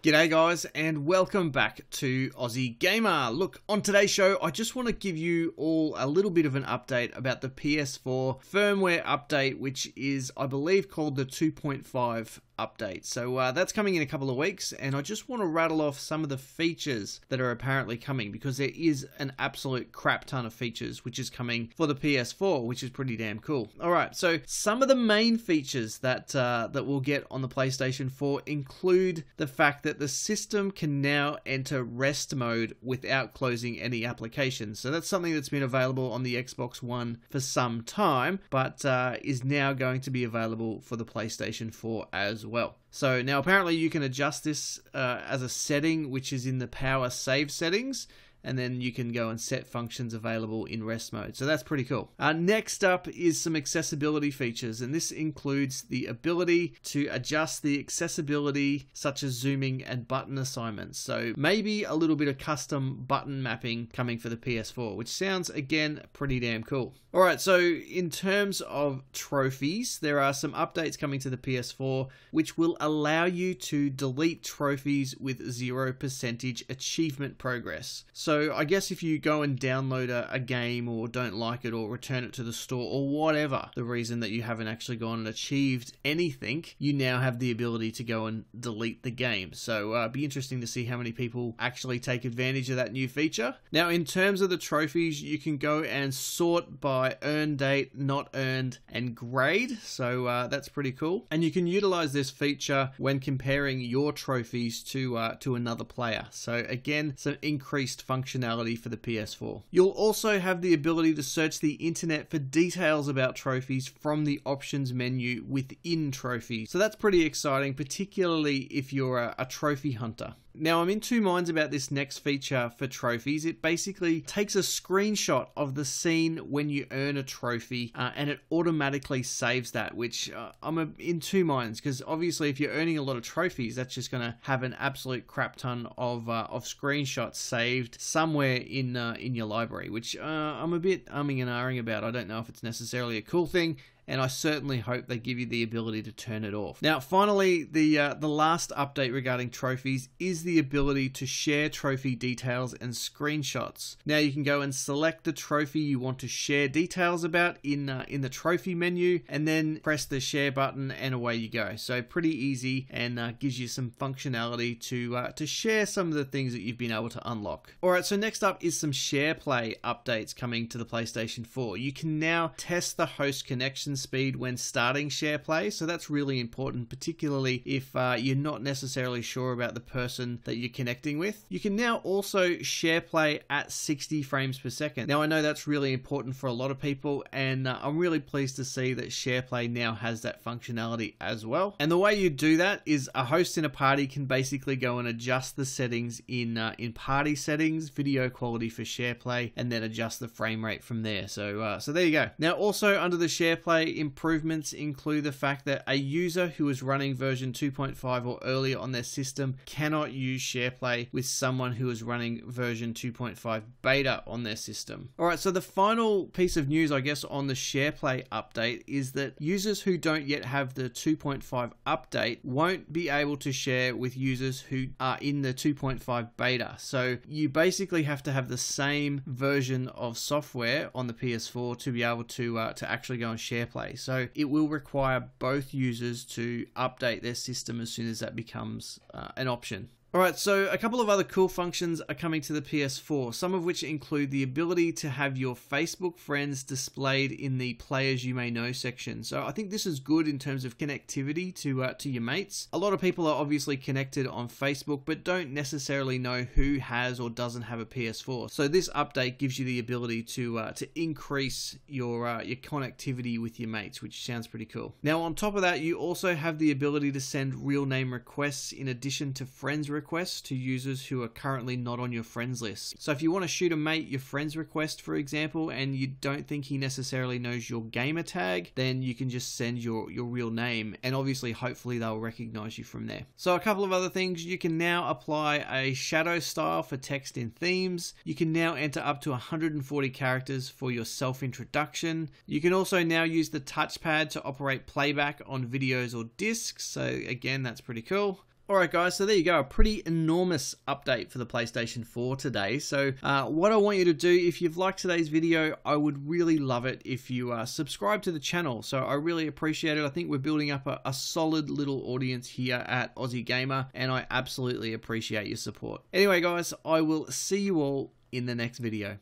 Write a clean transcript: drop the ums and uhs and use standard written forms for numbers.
G'day guys and welcome back to Aussie Gamer. Look, on today's show I just want to give you all a little bit of an update about the PS4 firmware update, which is I believe called the 2.5 update. So that's coming in a couple of weeks, and I just want to rattle off some of the features that are apparently coming, because there is an absolute crap ton of features which is coming for the PS4, which is pretty damn cool. Alright, so some of the main features that we'll get on the PlayStation 4 include the fact that the system can now enter rest mode without closing any applications. So that's something that's been available on the Xbox One for some time, but is now going to be available for the PlayStation 4 as well. So now apparently you can adjust this as a setting which is in the power save settings, and then you can go and set functions available in rest mode. So that's pretty cool. Next up is some accessibility features, and this includes the ability to adjust the accessibility such as zooming and button assignments. So maybe a little bit of custom button mapping coming for the PS4, which sounds again pretty damn cool. Alright, so in terms of trophies, there are some updates coming to the PS4 which will allow you to delete trophies with 0% achievement progress. So I guess if you go and download a game or don't like it or return it to the store or whatever the reason that you haven't actually gone and achieved anything, you now have the ability to go and delete the game. So it'd be interesting to see how many people actually take advantage of that new feature. Now in terms of the trophies, you can go and sort by earn date, not earned, and grade. So that's pretty cool. And you can utilize this feature when comparing your trophies to another player. So again, some increased functionality for the PS4. You'll also have the ability to search the internet for details about trophies from the options menu within trophies. So that's pretty exciting, particularly if you're a trophy hunter. Now I'm in two minds about this next feature for trophies. It basically takes a screenshot of the scene when you earn a trophy and it automatically saves that, which I'm in two minds, because obviously if you're earning a lot of trophies, that's just going to have an absolute crap ton of screenshots saved somewhere in your library, which I'm a bit umming and ahhing about. I don't know if it's necessarily a cool thing, and I certainly hope they give you the ability to turn it off. Now, finally, the last update regarding trophies is the ability to share trophy details and screenshots. Now, you can go and select the trophy you want to share details about in the trophy menu, and then press the share button, and away you go. So pretty easy, and gives you some functionality to share some of the things that you've been able to unlock. All right, so next up is some SharePlay updates coming to the PlayStation 4. You can now test the host connection speed when starting SharePlay, so that's really important, particularly if you're not necessarily sure about the person that you're connecting with. You can now also SharePlay at 60 frames per second. Now I know that's really important for a lot of people, and I'm really pleased to see that SharePlay now has that functionality as well. And the way you do that is a host in a party can basically go and adjust the settings in party settings, video quality for SharePlay, and then adjust the frame rate from there. So there you go. Now also under the SharePlay improvements include the fact that a user who is running version 2.5 or earlier on their system cannot use SharePlay with someone who is running version 2.5 beta on their system. Alright, so the final piece of news, I guess, on the SharePlay update is that users who don't yet have the 2.5 update won't be able to share with users who are in the 2.5 beta. So you basically have to have the same version of software on the PS4 to be able to actually go and SharePlay. So it will require both users to update their system as soon as that becomes an option. Alright, so a couple of other cool functions are coming to the PS4, some of which include the ability to have your Facebook friends displayed in the Players You May Know section. So I think this is good in terms of connectivity to your mates. A lot of people are obviously connected on Facebook, but don't necessarily know who has or doesn't have a PS4. So this update gives you the ability to increase your connectivity with your mates, which sounds pretty cool. Now on top of that, you also have the ability to send real name requests in addition to friends requests to users who are currently not on your friends list. So if you want to shoot a mate your friends request, for example, and you don't think he necessarily knows your gamer tag, then you can just send your real name, and obviously hopefully they'll recognize you from there. So a couple of other things: you can now apply a shadow style for text in themes. You can now enter up to 140 characters for your self-introduction. You can also now use the touchpad to operate playback on videos or discs, so again, that's pretty cool. Alright guys, so there you go, a pretty enormous update for the PlayStation 4 today. So what I want you to do, if you've liked today's video, I would really love it if you subscribe to the channel. So I really appreciate it. I think we're building up a solid little audience here at Aussie Gamer, and I absolutely appreciate your support. Anyway guys, I will see you all in the next video.